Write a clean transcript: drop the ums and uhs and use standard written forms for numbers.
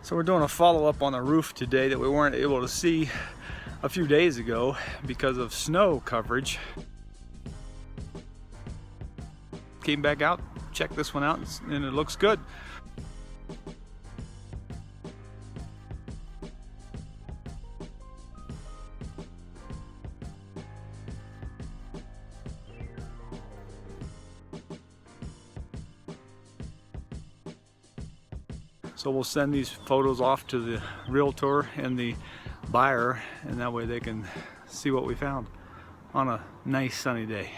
So we're doing a follow-up on the roof today that we weren't able to see a few days ago because of snow coverage. Came back out, checked this one out, and it looks good. So we'll send these photos off to the realtor and the buyer, and that way they can see what we found on a nice sunny day.